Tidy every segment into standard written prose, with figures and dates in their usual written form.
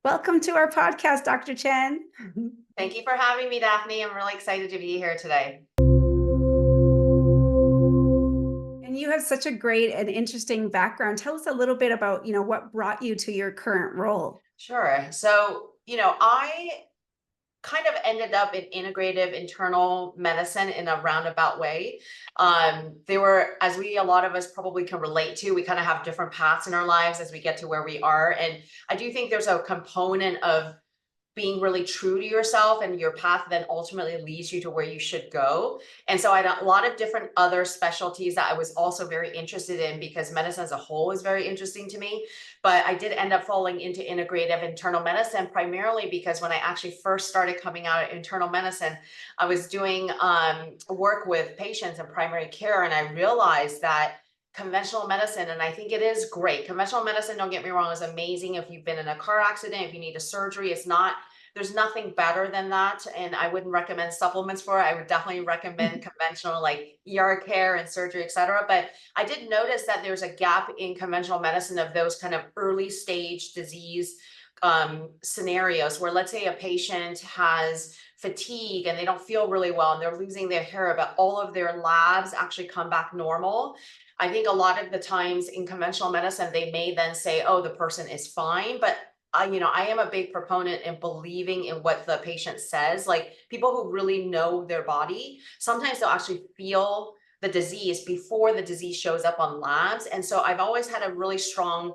Welcome to our podcast, Dr. Chen. Thank you for having me, Daphne. I'm really excited to be here today. And you have such a great and interesting background. Tell us a little bit about, what brought you to your current role. Sure. I kind of ended up in integrative internal medicine in a roundabout way. A lot of us probably can relate to, we kind of have different paths in our lives as we get to where we are. And I do think there's a component of being really true to yourself, and your path then ultimately leads you to where you should go. And so I had a lot of different other specialties that I was also very interested in, because medicine as a whole is very interesting to me. But I did end up falling into integrative internal medicine primarily because when I actually first started coming out of internal medicine, I was doing work with patients in primary care, and I realized that conventional medicine, and I think it is great. Conventional medicine, don't get me wrong, is amazing if you've been in a car accident, if you need a surgery. There's nothing better than that. And I wouldn't recommend supplements for it. I would definitely recommend conventional, like ER care and surgery, et cetera. But I did notice that there's a gap in conventional medicine of those kind of early stage disease scenarios where, let's say, a patient has fatigue and they don't feel really well and they're losing their hair, but all of their labs actually come back normal. I think a lot of the times in conventional medicine, they may then say, oh, the person is fine. But I am a big proponent in believing in what the patient says. Like, people who really know their body, sometimes they'll actually feel the disease before the disease shows up on labs. And so I've always had a really strong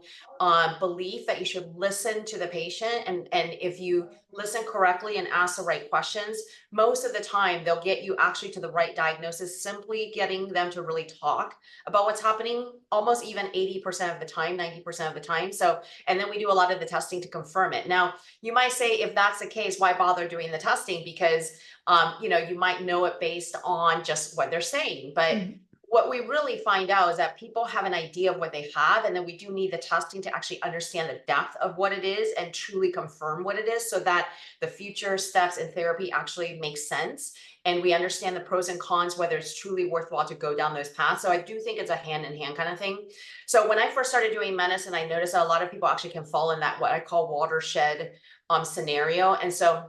belief that you should listen to the patient. And if you listen correctly and ask the right questions, most of the time they'll get you actually to the right diagnosis, simply getting them to really talk about what's happening, almost even 80% of the time, 90% of the time. So, and then we do a lot of the testing to confirm it. Now, you might say, if that's the case, why bother doing the testing? Because you might know it based on just what they're saying. But what we really find out is that people have an idea of what they have, and then we do need the testing to actually understand the depth of what it is and truly confirm what it is, so that the future steps in therapy actually make sense, and we understand the pros and cons, whether it's truly worthwhile to go down those paths. So I do think it's a hand-in-hand kind of thing. So when I first started doing medicine, I noticed that a lot of people actually can fall in that, what I call, watershed scenario. And so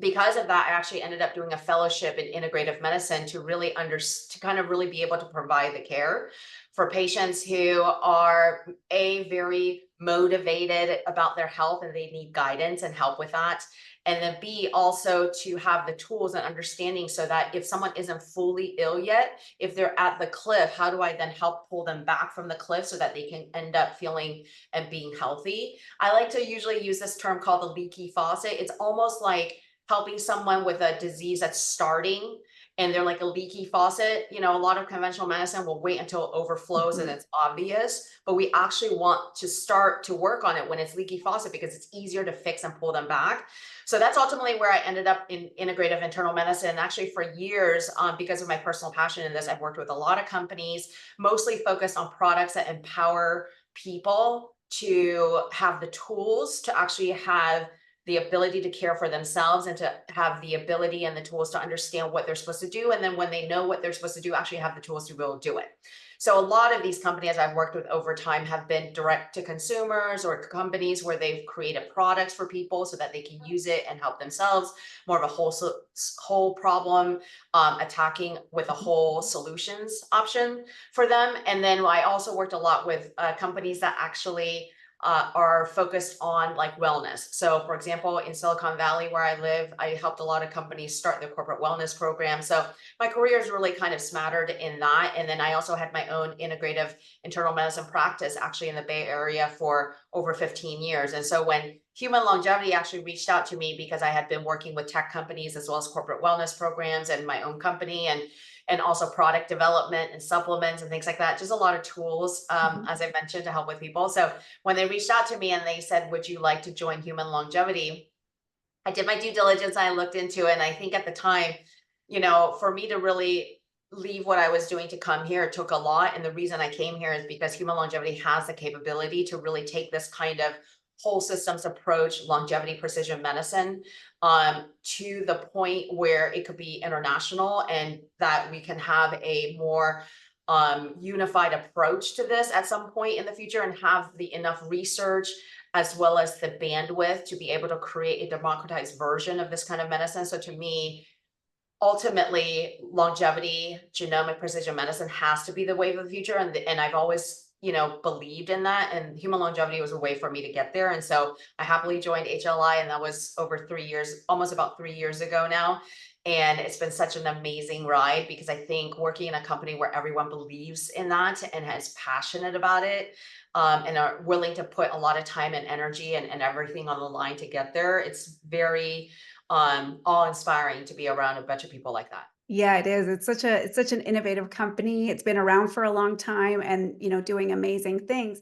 because of that, I actually ended up doing a fellowship in integrative medicine to kind of really be able to provide the care for patients who are very motivated about their health and they need guidance and help with that. And then B, also to have the tools and understanding so that if someone isn't fully ill yet, if they're at the cliff, how do I then help pull them back from the cliff so that they can end up feeling and being healthy? I like to usually use this term called the leaky faucet. It's almost like helping someone with a disease that's starting and they're like a leaky faucet. A lot of conventional medicine will wait until it overflows and it's obvious, but we actually want to start to work on it when it's leaky faucet, because it's easier to fix and pull them back. So that's ultimately where I ended up in integrative internal medicine. Actually, for years, because of my personal passion in this, I've worked with a lot of companies, mostly focused on products that empower people to have the tools to actually have the ability to care for themselves and to have the ability and the tools to understand what they're supposed to do. And then when they know what they're supposed to do, actually have the tools to be able to do it. So a lot of these companies I've worked with over time have been direct to consumers, or companies where they've created products for people so that they can use it and help themselves, more of a whole problem, attacking with a whole solutions option for them. And then I also worked a lot with companies that actually are focused on like wellness. So for example, in Silicon Valley, where I live, I helped a lot of companies start their corporate wellness program. So my career is really kind of smattered in that. And then I also had my own integrative internal medicine practice actually in the Bay Area for over 15 years. And so when Human Longevity actually reached out to me, because I had been working with tech companies as well as corporate wellness programs and my own company, and also product development and supplements and things like that. Just a lot of tools, as I mentioned, to help with people. So when they reached out to me and they said, would you like to join Human Longevity? I did my due diligence. I looked into it. And I think at the time, for me to really leave what I was doing to come here, it took a lot. And the reason I came here is because Human Longevity has the capability to really take this kind of whole systems approach, longevity precision medicine, to the point where it could be international, and that we can have a more unified approach to this at some point in the future, and have the enough research as well as the bandwidth to be able to create a democratized version of this kind of medicine. So to me, ultimately, longevity, genomic precision medicine has to be the wave of the future, and I've always, believed in that, and human longevity was a way for me to get there, and so I happily joined HLI, and that was over 3 years, almost about 3 years ago now, and it's been such an amazing ride because I think working in a company where everyone believes in that and is passionate about it, and are willing to put a lot of time and energy and everything on the line to get there, it's very awe-inspiring to be around a bunch of people like that. Yeah, it is. It's such an innovative company. It's been around for a long time and, doing amazing things.